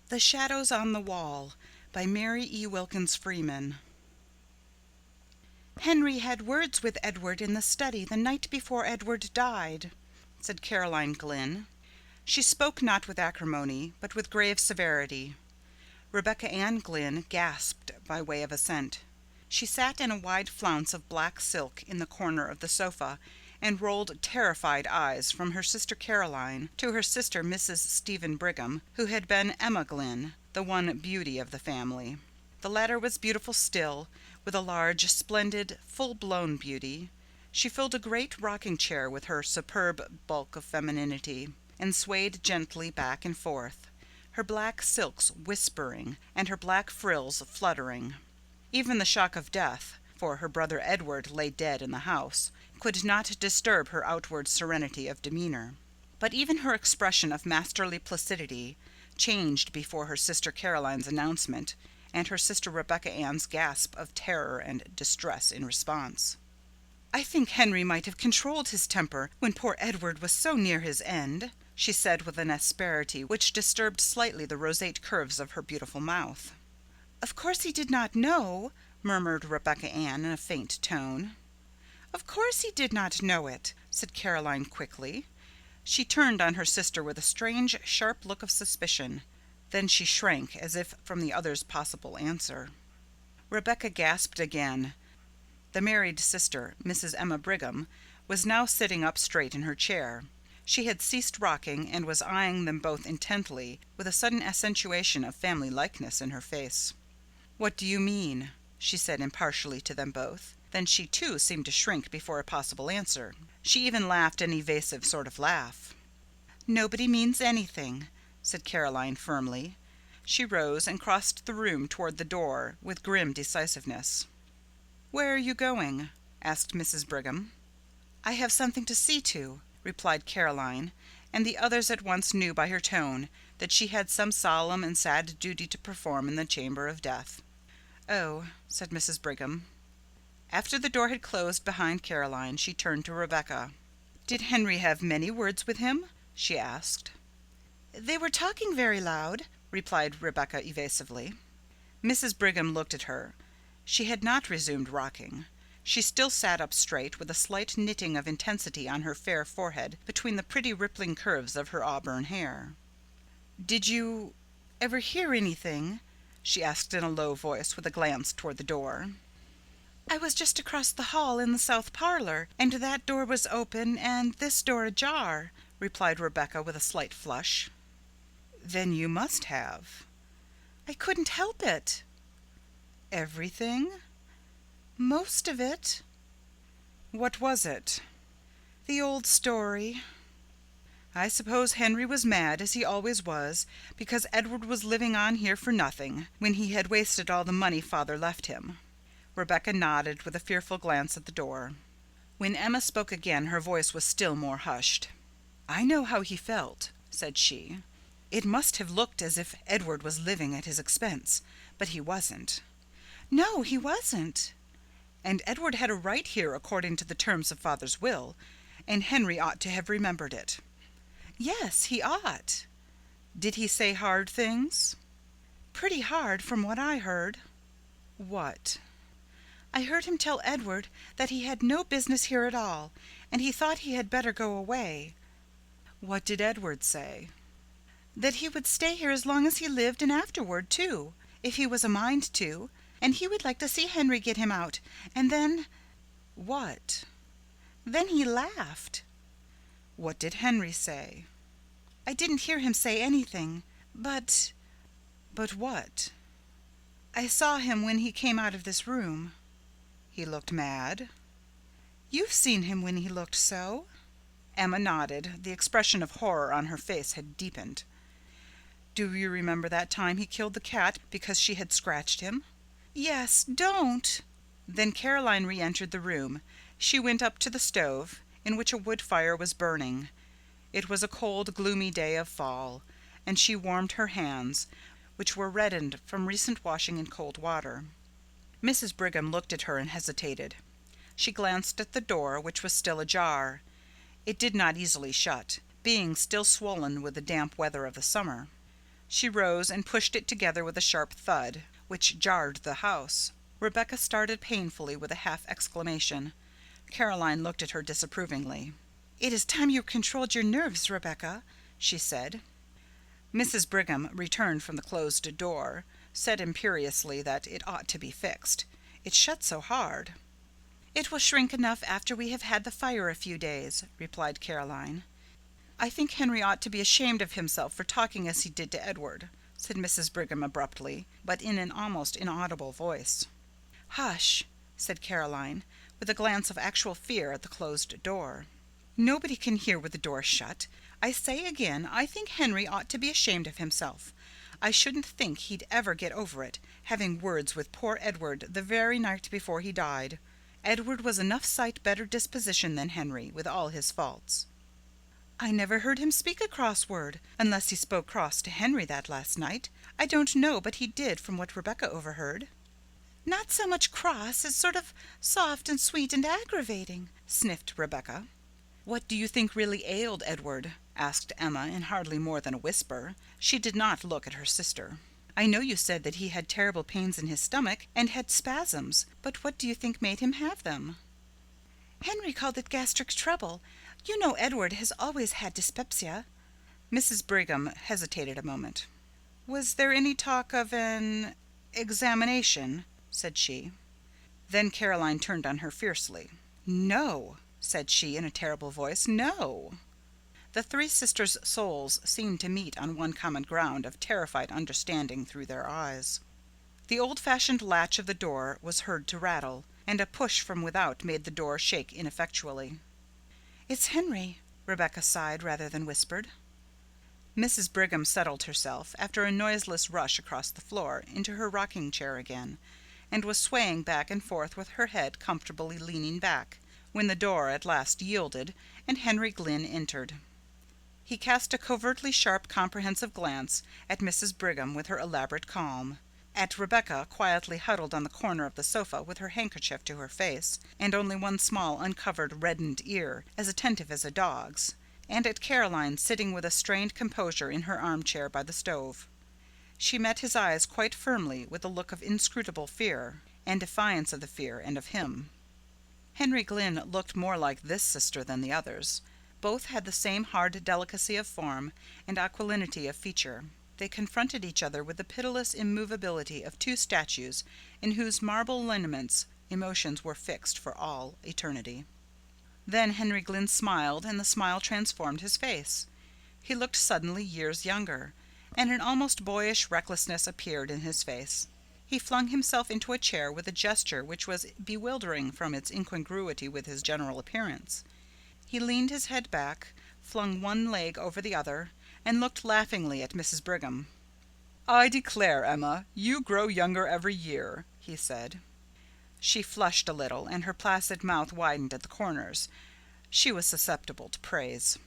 The Shadows on the Wall by Mary E. Wilkins Freeman. "Henry had words with Edward in the study the night before Edward died," said Caroline Glynn. She spoke not with acrimony, but with grave severity. Rebecca Ann Glynn gasped by way of assent. She sat in a wide flounce of black silk in the corner of the sofa, and rolled terrified eyes from her sister Caroline to her sister Mrs. Stephen Brigham, who had been Emma Glynn, the one beauty of the family. The latter was beautiful still, with a large, splendid, full-blown beauty. She filled a great rocking-chair with her superb bulk of femininity, and swayed gently back and forth, her black silks whispering and her black frills fluttering. Even the shock of death, for her brother Edward lay dead in the house, could not disturb her outward serenity of demeanor. But even her expression of masterly placidity changed before her sister Caroline's announcement and her sister Rebecca Ann's gasp of terror and distress in response. "I think Henry might have controlled his temper when poor Edward was so near his end," she said with an asperity which disturbed slightly the roseate curves of her beautiful mouth. "Of course he did not know," murmured Rebecca Ann in a faint tone. "Of course he did not know it," said Caroline quickly. She turned on her sister with a strange, sharp look of suspicion. Then she shrank as if from the other's possible answer. Rebecca gasped again. The married sister, Mrs. Emma Brigham, was now sitting up straight in her chair. She had ceased rocking and was eyeing them both intently, with a sudden accentuation of family likeness in her face. "What do you mean?" she said impartially to them both. Then she, too, seemed to shrink before a possible answer. She even laughed an evasive sort of laugh. "Nobody means anything," said Caroline firmly. She rose and crossed the room toward the door with grim decisiveness. "Where are you going?" asked Mrs. Brigham. "I have something to see to," replied Caroline, and the others at once knew by her tone that she had some solemn and sad duty to perform in the chamber of death. "Oh," said Mrs. Brigham. After the door had closed behind Caroline, she turned to Rebecca. "Did Henry have many words with him?" she asked. "They were talking very loud," replied Rebecca evasively. Mrs. Brigham looked at her. She had not resumed rocking. She still sat up straight, with a slight knitting of intensity on her fair forehead between the pretty rippling curves of her auburn hair. "Did you ever hear anything?" she asked in a low voice, with a glance toward the door. "I was just across the hall in the south parlor, and that door was open and this door ajar," replied Rebecca with a slight flush. "Then you must have." "I couldn't help it." "Everything?" "Most of it." "What was it?" "The old story." "I suppose Henry was mad, as he always was, because Edward was living on here for nothing, when he had wasted all the money father left him." Rebecca nodded with a fearful glance at the door. When Emma spoke again, her voice was still more hushed. "I know how he felt," said she. "It must have looked as if Edward was living at his expense, but he wasn't." "No, he wasn't." "And Edward had a right here according to the terms of father's will, and Henry ought to have remembered it." "Yes, he ought." "Did he say hard things?" "Pretty hard, from what I heard." "What?" "I heard him tell Edward that he had no business here at all, and he thought he had better go away." "What did Edward say?" "That he would stay here as long as he lived, and afterward, too, if he was a mind to, and he would like to see Henry get him out, and then—" "What?" "Then he laughed." "What did Henry say?" "I didn't hear him say anything, but—" "But what?" "I saw him when he came out of this room." "He looked mad?" "You've seen him when he looked so." Emma nodded. The expression of horror on her face had deepened. "Do you remember that time he killed the cat because she had scratched him?" "Yes, don't." Then Caroline re-entered the room. She went up to the stove, in which a wood fire was burning. It was a cold, gloomy day of fall, and she warmed her hands, which were reddened from recent washing in cold water. Mrs. Brigham looked at her and hesitated. She glanced at the door, which was still ajar. It did not easily shut, being still swollen with the damp weather of the summer. She rose and pushed it together with a sharp thud, which jarred the house. Rebecca started painfully with a half exclamation. Caroline looked at her disapprovingly. "It is time you controlled your nerves, Rebecca," she said. Mrs. Brigham returned from the closed door, said imperiously that it ought to be fixed. It shut so hard. "It will shrink enough after we have had the fire a few days," replied Caroline. "I think Henry ought to be ashamed of himself for talking as he did to Edward," said Mrs. Brigham abruptly, but in an almost inaudible voice. "Hush," said Caroline, with a glance of actual fear at the closed door. "Nobody can hear with the door shut. I say again, I think Henry ought to be ashamed of himself. I shouldn't think he'd ever get over it, having words with poor Edward the very night before he died. Edward was enough sight better disposition than Henry, with all his faults." "I never heard him speak a cross word, unless he spoke cross to Henry that last night. I don't know but he did, from what Rebecca overheard." "Not so much cross as sort of soft and sweet and aggravating," sniffed Rebecca. "What do you think really ailed Edward?" asked Emma in hardly more than a whisper. She did not look at her sister. "I know you said that he had terrible pains in his stomach and had spasms, but what do you think made him have them?" "Henry called it gastric trouble. You know Edward has always had dyspepsia." Mrs. Brigham hesitated a moment. "Was there any talk of an examination?" said she. Then Caroline turned on her fiercely. "No," said she in a terrible voice. "No." The three sisters' souls seemed to meet on one common ground of terrified understanding through their eyes. The old-fashioned latch of the door was heard to rattle, and a push from without made the door shake ineffectually. "It's Henry," Rebecca sighed rather than whispered. Mrs. Brigham settled herself, after a noiseless rush across the floor, into her rocking-chair again, and was swaying back and forth with her head comfortably leaning back, when the door at last yielded and Henry Glynn entered. He cast a covertly sharp, comprehensive glance at Mrs. Brigham with her elaborate calm, at Rebecca quietly huddled on the corner of the sofa with her handkerchief to her face, and only one small uncovered reddened ear, as attentive as a dog's, and at Caroline sitting with a strained composure in her armchair by the stove. She met his eyes quite firmly with a look of inscrutable fear, and defiance of the fear and of him. Henry Glynn looked more like this sister than the others. Both had the same hard delicacy of form and aquilinity of feature. They confronted each other with the pitiless immovability of two statues in whose marble lineaments emotions were fixed for all eternity. Then Henry Glynn smiled, and the smile transformed his face. He looked suddenly years younger, and an almost boyish recklessness appeared in his face. He flung himself into a chair with a gesture which was bewildering from its incongruity with his general appearance. He leaned his head back, flung one leg over the other, and looked laughingly at Mrs. Brigham. "I declare, Emma, you grow younger every year," he said. She flushed a little, and her placid mouth widened at the corners. She was susceptible to praise.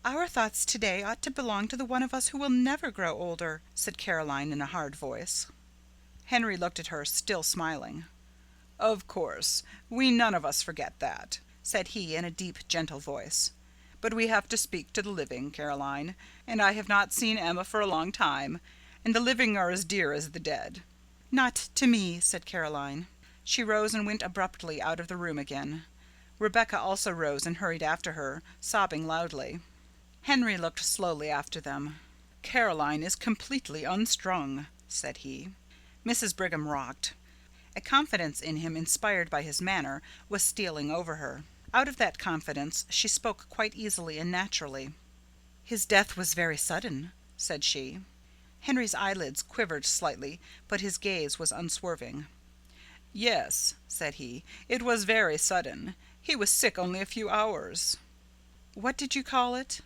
"Our thoughts today ought to belong to the one of us who will never grow older," said Caroline in a hard voice. Henry looked at her, still smiling. "Of course, we none of us forget that," said he in a deep, gentle voice. "But we have to speak to the living, Caroline, and I have not seen Emma for a long time, and the living are as dear as the dead." "Not to me," said Caroline. She rose and went abruptly out of the room again. Rebecca also rose and hurried after her, sobbing loudly. Henry looked slowly after them. "Caroline is completely unstrung," said he. Mrs. Brigham rocked. A confidence in him inspired by his manner was stealing over her. Out of that confidence she spoke quite easily and naturally. "His death was very sudden," said she. Henry's eyelids quivered slightly, but his gaze was unswerving. "Yes," said he, "it was very sudden. He was sick only a few hours." "What did you call it?"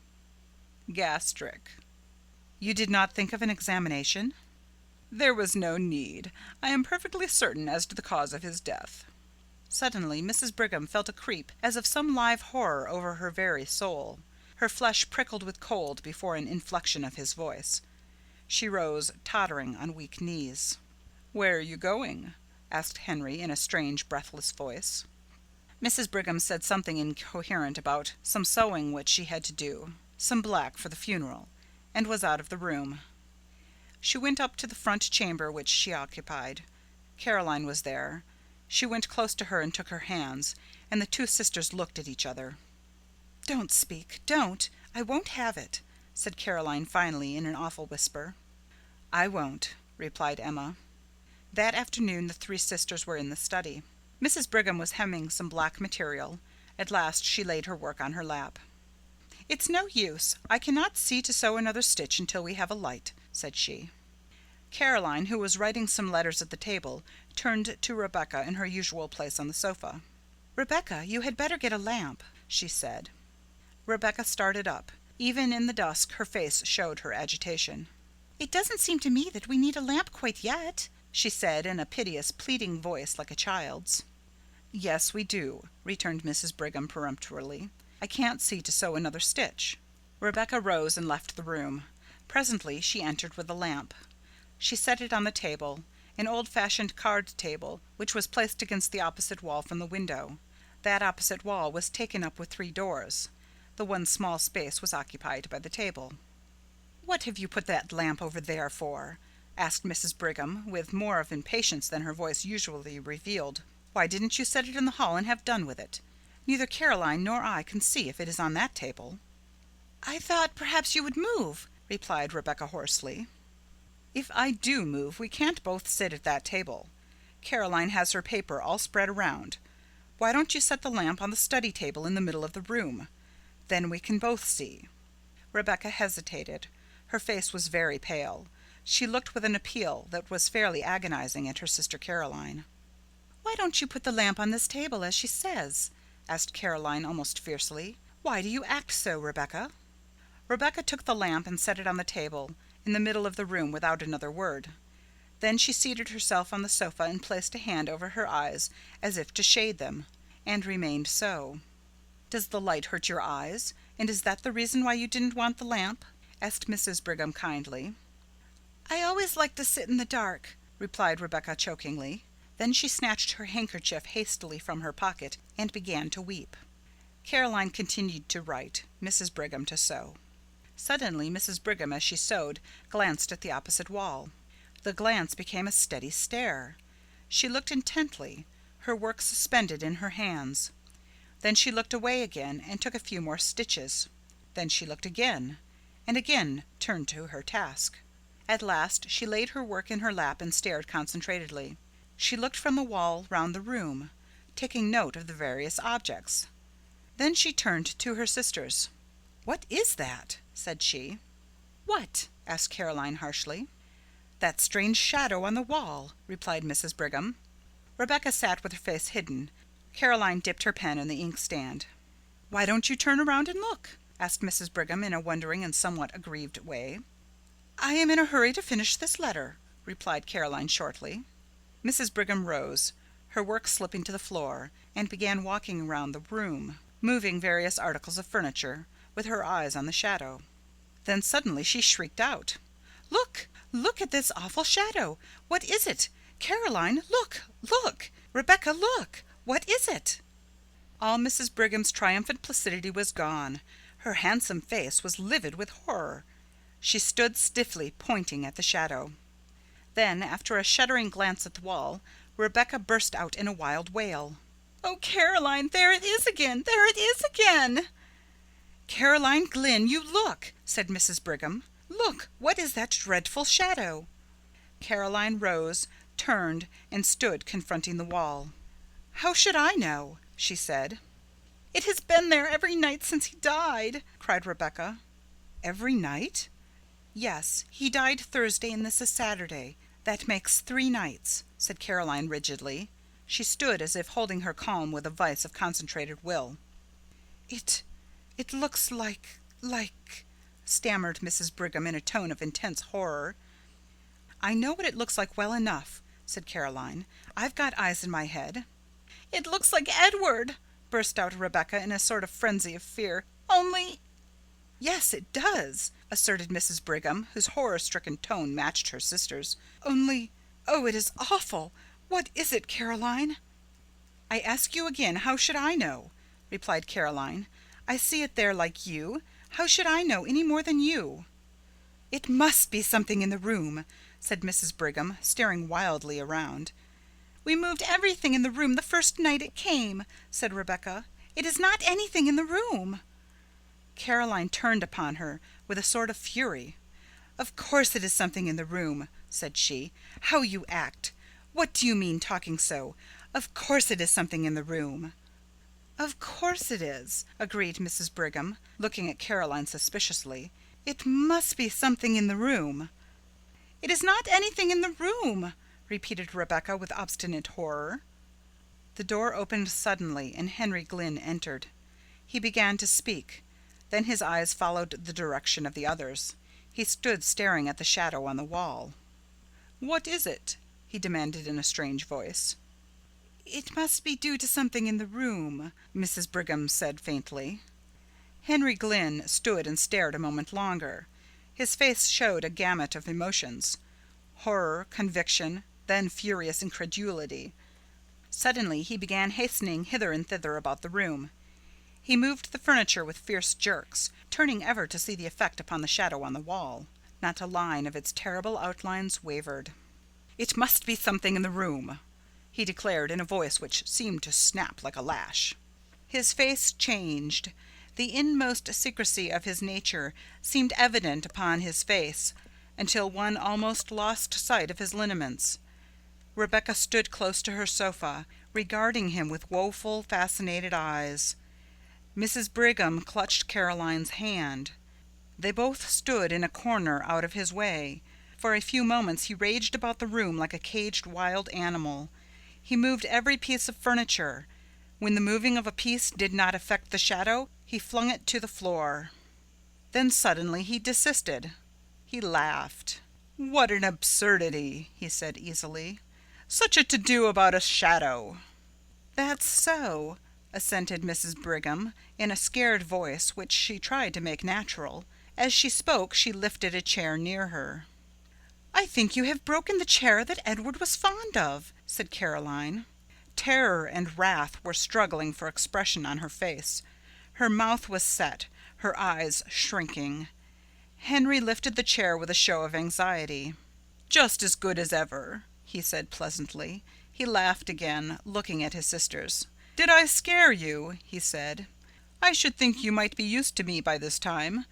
"Gastric." "You did not think of an examination?" "There was no need. I am perfectly certain as to the cause of his death." Suddenly Mrs. Brigham felt a creep as of some live horror over her very soul. Her flesh prickled with cold before an inflection of his voice. She rose, tottering on weak knees. "Where are you going?" asked Henry in a strange, breathless voice. Mrs. Brigham said something incoherent about some sewing which she had to do, some black for the funeral, and was out of the room. She went up to the front chamber which she occupied. Caroline was there. She went close to her and took her hands, and the two sisters looked at each other. "Don't speak, don't. I won't have it," said Caroline finally in an awful whisper. "I won't," replied Emma. That afternoon the three sisters were in the study. Mrs. Brigham was hemming some black material. At last she laid her work on her lap. "It's no use. I cannot see to sew another stitch until we have a light," said she. Caroline, who was writing some letters at the table, turned to Rebecca in her usual place on the sofa. "Rebecca, you had better get a lamp," she said. Rebecca started up. Even in the dusk her face showed her agitation. "It doesn't seem to me that we need a lamp quite yet," she said in a piteous, pleading voice like a child's. "Yes, we do," returned Mrs. Brigham peremptorily. "I can't see to sew another stitch." Rebecca rose and left the room. Presently she entered with a lamp. She set it on the table, an old-fashioned card table, which was placed against the opposite wall from the window. That opposite wall was taken up with 3 doors. The one small space was occupied by the table. "What have you put that lamp over there for?" asked Mrs. Brigham, with more of impatience than her voice usually revealed. "Why didn't you set it in the hall and have done with it? Neither Caroline nor I can see if it is on that table." "I thought perhaps you would move," replied Rebecca hoarsely. "If I do move, we can't both sit at that table. Caroline has her paper all spread around. Why don't you set the lamp on the study table in the middle of the room? Then we can both see." Rebecca hesitated. Her face was very pale. She looked with an appeal that was fairly agonizing at her sister Caroline. "Why don't you put the lamp on this table as she says?" asked Caroline almost fiercely. "Why do you act so, Rebecca?" Rebecca took the lamp and set it on the table in the middle of the room without another word. Then she seated herself on the sofa and placed a hand over her eyes as if to shade them, and remained so. "Does the light hurt your eyes, and is that the reason why you didn't want the lamp?" asked Mrs. Brigham kindly. "I always like to sit in the dark," replied Rebecca chokingly. Then she snatched her handkerchief hastily from her pocket and began to weep. Caroline continued to write, Mrs. Brigham to sew. Suddenly Mrs. Brigham, as she sewed, glanced at the opposite wall. The glance became a steady stare. She looked intently, her work suspended in her hands. Then she looked away again and took a few more stitches. Then she looked again, and again turned to her task. At last she laid her work in her lap and stared concentratedly. She looked from the wall round the room, taking note of the various objects. Then she turned to her sisters. "What is that?" said she. "What?" asked Caroline harshly. "That strange shadow on the wall," replied Mrs. Brigham. Rebecca sat with her face hidden. Caroline dipped her pen in the inkstand. "Why don't you turn around and look?" asked Mrs. Brigham in a wondering and somewhat aggrieved way. "I am in a hurry to finish this letter," replied Caroline shortly. Mrs. Brigham rose, her work slipping to the floor, and began walking around the room, moving various articles of furniture, with her eyes on the shadow. Then suddenly she shrieked out, "Look! Look at this awful shadow! What is it? Caroline, look! Look! Rebecca, look! What is it?" All Mrs. Brigham's triumphant placidity was gone. Her handsome face was livid with horror. She stood stiffly pointing at the shadow. Then, after a shuddering glance at the wall, Rebecca burst out in a wild wail. "Oh, Caroline, there it is again! There it is again!" "Caroline Glynn, you look!" said Mrs. Brigham. "Look! What is that dreadful shadow?" Caroline rose, turned, and stood confronting the wall. "How should I know?" she said. "It has been there every night since he died," cried Rebecca. "Every night?" "Yes, he died Thursday and this is Saturday. That makes 3 nights," said Caroline rigidly. She stood as if holding her calm with a vice of concentrated will. It looks like," stammered Mrs. Brigham in a tone of intense horror. "I know what it looks like well enough," said Caroline. "I've got eyes in my head." "It looks like Edward!" burst out Rebecca in a sort of frenzy of fear. "Only—" "Yes, it does," asserted Mrs. Brigham, whose horror-stricken tone matched her sister's. "Only, oh, it is awful! What is it, Caroline?" "I ask you again, how should I know?" replied Caroline. "I see it there like you. How should I know any more than you?" "It must be something in the room," said Mrs. Brigham, staring wildly around. "We moved everything in the room the first night it came," said Rebecca. "It is not anything in the room." Caroline turned upon her with a sort of fury. "Of course it is something in the room," said she. "How you act! What do you mean, talking so? Of course it is something in the room." "Of course it is," agreed Mrs. Brigham, looking at Caroline suspiciously. "It must be something in the room." "It is not anything in the room," repeated Rebecca with obstinate horror. The door opened suddenly and Henry Glynn entered. He began to speak. Then his eyes followed the direction of the others. He stood staring at the shadow on the wall. "What is it?" he demanded in a strange voice. "It must be due to something in the room," Mrs. Brigham said faintly. Henry Glynn stood and stared a moment longer. His face showed a gamut of emotions: horror, conviction, then furious incredulity. Suddenly he began hastening hither and thither about the room. He moved the furniture with fierce jerks, turning ever to see the effect upon the shadow on the wall. Not a line of its terrible outlines wavered. "It must be something in the room," he declared in a voice which seemed to snap like a lash. His face changed. The inmost secrecy of his nature seemed evident upon his face, until one almost lost sight of his lineaments. Rebecca stood close to her sofa, regarding him with woeful, fascinated eyes. Mrs. Brigham clutched Caroline's hand. They both stood in a corner out of his way. For a few moments he raged about the room like a caged wild animal. He moved every piece of furniture. When the moving of a piece did not affect the shadow, he flung it to the floor. Then suddenly he desisted. He laughed. "What an absurdity," he said easily. "Such a to-do about a shadow." "That's so," assented Mrs. Brigham in a scared voice which she tried to make natural. As she spoke she lifted a chair near her. "I think you have broken the chair that Edward was fond of," said Caroline. Terror and wrath were struggling for expression on her face. Her mouth was set, her eyes shrinking. Henry lifted the chair with a show of anxiety. "Just as good as ever," he said pleasantly. He laughed again, looking at his sisters. "Did I scare you?" he said. "I should think you might be used to me by this time.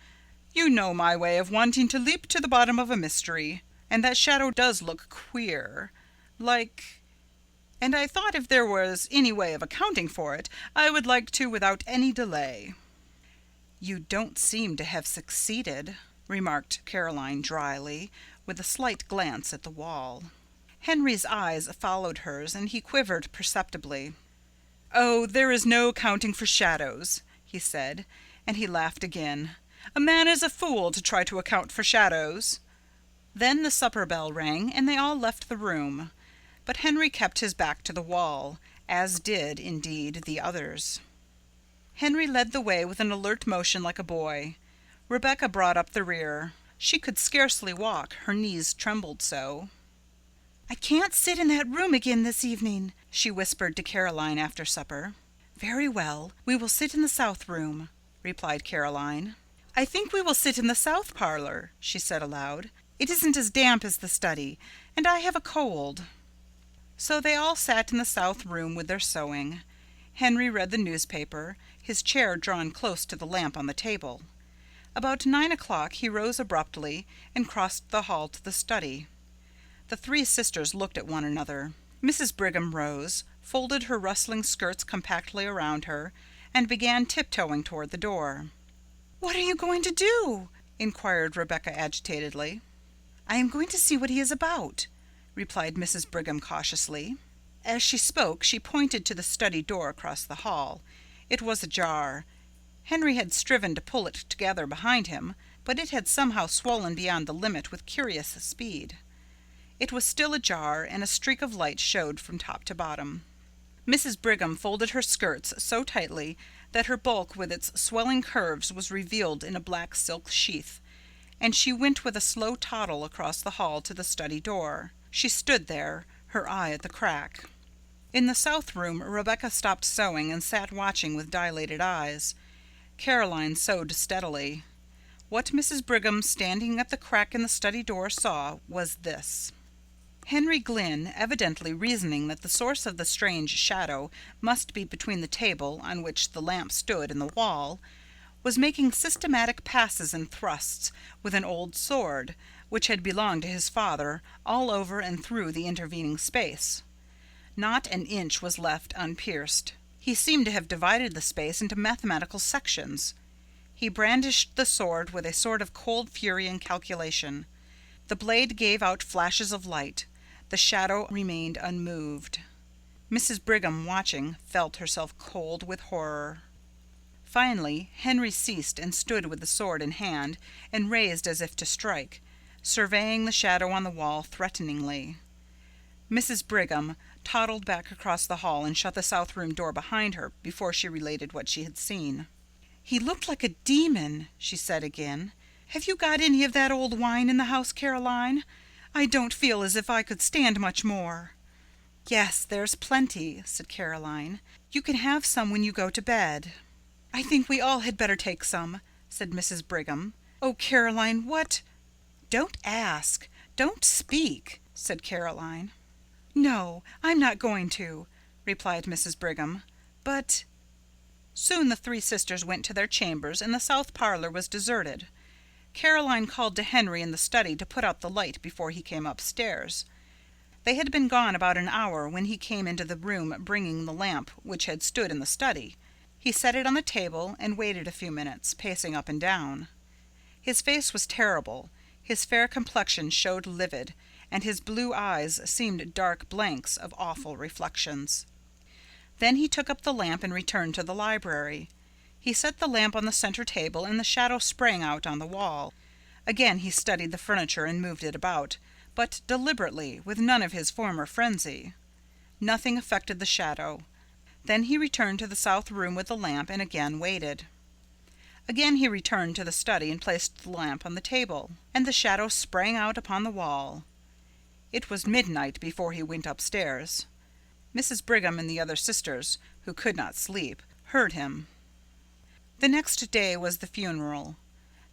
You know my way of wanting to leap to the bottom of a mystery. And that shadow does look queer. And I thought if there was any way of accounting for it, I would like to without any delay." "You don't seem to have succeeded," remarked Caroline dryly, with a slight glance at the wall. Henry's eyes followed hers, and he quivered perceptibly. "Oh, there is no accounting for shadows," he said, and he laughed again. "A man is a fool to try to account for shadows." Then the supper bell rang, and they all left the room. But Henry kept his back to the wall, as did, indeed, the others. Henry led the way with an alert motion like a boy. Rebecca brought up the rear. She could scarcely walk, her knees trembled so. "I can't sit in that room again this evening," she whispered to Caroline after supper. "Very well, we will sit in the south room," replied Caroline. "I think we will sit in the south parlor," she said aloud. "It isn't as damp as the study, and I have a cold." So they all sat in the south room with their sewing. Henry read the newspaper, his chair drawn close to the lamp on the table. About 9 o'clock he rose abruptly and crossed the hall to the study. The three sisters looked at one another. Mrs. Brigham rose, folded her rustling skirts compactly around her, and began tiptoeing toward the door. "What are you going to do?" inquired Rebecca agitatedly. "I am going to see what he is about," replied Mrs. Brigham cautiously. As she spoke, she pointed to the study door across the hall. It was ajar. Henry had striven to pull it together behind him, but it had somehow swollen beyond the limit with curious speed. It was still ajar, and a streak of light showed from top to bottom. Mrs. Brigham folded her skirts so tightly that her bulk with its swelling curves was revealed in a black silk sheath, and she went with a slow toddle across the hall to the study door. She stood there, her eye at the crack. In the south room, Rebecca stopped sewing and sat watching with dilated eyes. Caroline sewed steadily. What Mrs. Brigham, standing at the crack in the study door, saw was this. Henry Glynn, evidently reasoning that the source of the strange shadow must be between the table on which the lamp stood and the wall, was making systematic passes and thrusts with an old sword, which had belonged to his father, all over and through the intervening space. Not an inch was left unpierced. He seemed to have divided the space into mathematical sections. He brandished the sword with a sort of cold fury and calculation. The blade gave out flashes of light. The shadow remained unmoved. Mrs. Brigham, watching, felt herself cold with horror. Finally, Henry ceased and stood with the sword in hand and raised as if to strike, surveying the shadow on the wall threateningly. Mrs. Brigham toddled back across the hall and shut the south room door behind her before she related what she had seen. "He looked like a demon," she said again. "Have you got any of that old wine in the house, Caroline? I don't feel as if I could stand much more." "Yes, there's plenty," said Caroline. "You can have some when you go to bed." "I think we all had better take some," said Mrs. Brigham. "Oh, Caroline, what—" "Don't ask. Don't speak," said Caroline. "No, I'm not going to," replied Mrs. Brigham. "But—" Soon the three sisters went to their chambers, and the south parlor was deserted. Caroline called to Henry in the study to put out the light before he came upstairs. They had been gone about an hour when he came into the room bringing the lamp which had stood in the study. He set it on the table and waited a few minutes, pacing up and down. His face was terrible. His fair complexion showed livid, and his blue eyes seemed dark blanks of awful reflections. Then he took up the lamp and returned to the library. He set the lamp on the center table, and the shadow sprang out on the wall. Again he studied the furniture and moved it about, but deliberately, with none of his former frenzy. Nothing affected the shadow. Then he returned to the south room with the lamp and again waited. Again he returned to the study and placed the lamp on the table, and the shadow sprang out upon the wall. It was midnight before he went upstairs. Mrs. Brigham and the other sisters, who could not sleep, heard him. The next day was the funeral.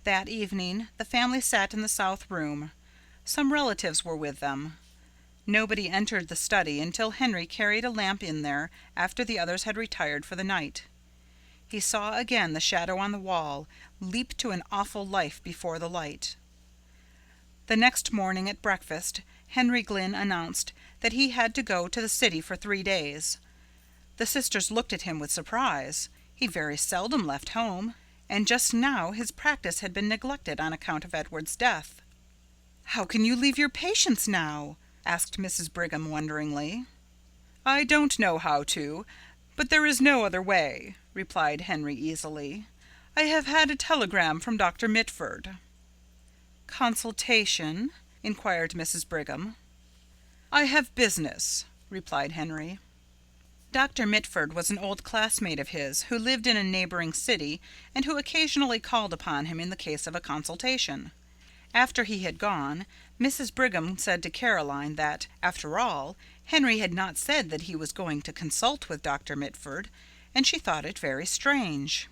That evening the family sat in the south room. Some relatives were with them. Nobody entered the study until Henry carried a lamp in there after the others had retired for the night. He saw again the shadow on the wall leap to an awful life before the light. The next morning at breakfast, Henry Glynn announced that he had to go to the city for 3 days. The sisters looked at him with surprise. He very seldom left home, and just now his practice had been neglected on account of Edward's death. "How can you leave your patients now?" asked Mrs. Brigham wonderingly. "I don't know how to, but there is no other way," replied Henry easily. "I have had a telegram from Dr. Mitford." "Consultation?" inquired Mrs. Brigham. "I have business," replied Henry. Dr. Mitford was an old classmate of his who lived in a neighboring city and who occasionally called upon him in the case of a consultation. After he had gone, Mrs. Brigham said to Caroline that, after all, Henry had not said that he was going to consult with Dr. Mitford, and she thought it very strange.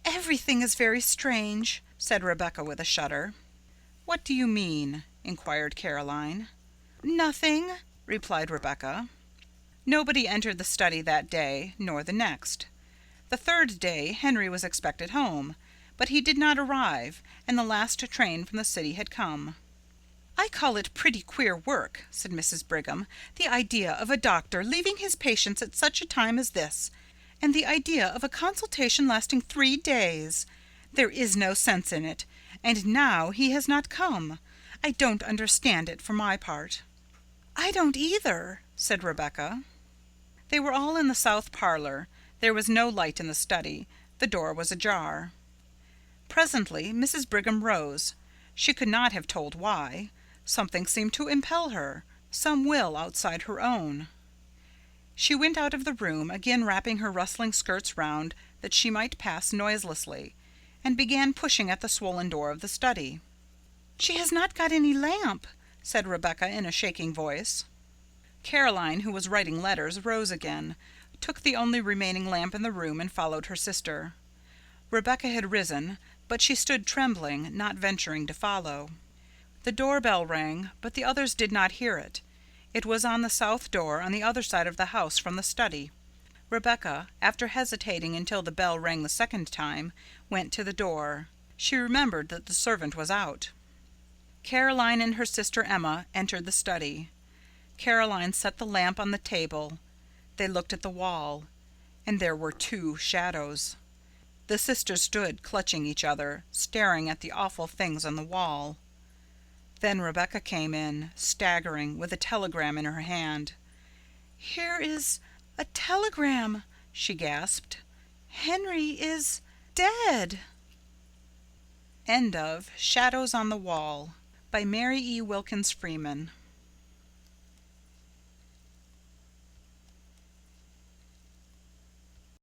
"Everything is very strange," said Rebecca with a shudder. "What do you mean?" inquired Caroline. "Nothing," replied Rebecca. Nobody entered the study that day, nor the next. The third day Henry was expected home, but he did not arrive, and the last train from the city had come. "I call it pretty queer work," said Mrs. Brigham. "The idea of a doctor leaving his patients at such a time as this, and the idea of a consultation lasting 3 days. There is no sense in it, and now he has not come. I don't understand it for my part." "I don't either," said Rebecca. They were all in the south parlor. There was no light in the study. The door was ajar. Presently Mrs. Brigham rose. She could not have told why. Something seemed to impel her, some will outside her own. She went out of the room, again wrapping her rustling skirts round that she might pass noiselessly, and began pushing at the swollen door of the study. "She has not got any lamp," said Rebecca in a shaking voice. Caroline, who was writing letters, rose again, took the only remaining lamp in the room, and followed her sister. Rebecca had risen, but she stood trembling, not venturing to follow. The doorbell rang, but the others did not hear it. It was on the south door on the other side of the house from the study. Rebecca, after hesitating until the bell rang the second time, went to the door. She remembered that the servant was out. Caroline and her sister Emma entered the study. Caroline set the lamp on the table. They looked at the wall, and there were two shadows. The sisters stood clutching each other, staring at the awful things on the wall. Then Rebecca came in, staggering, with a telegram in her hand. "Here is a telegram," she gasped. "Henry is dead." End of Shadows on the Wall by Mary E. Wilkins Freeman.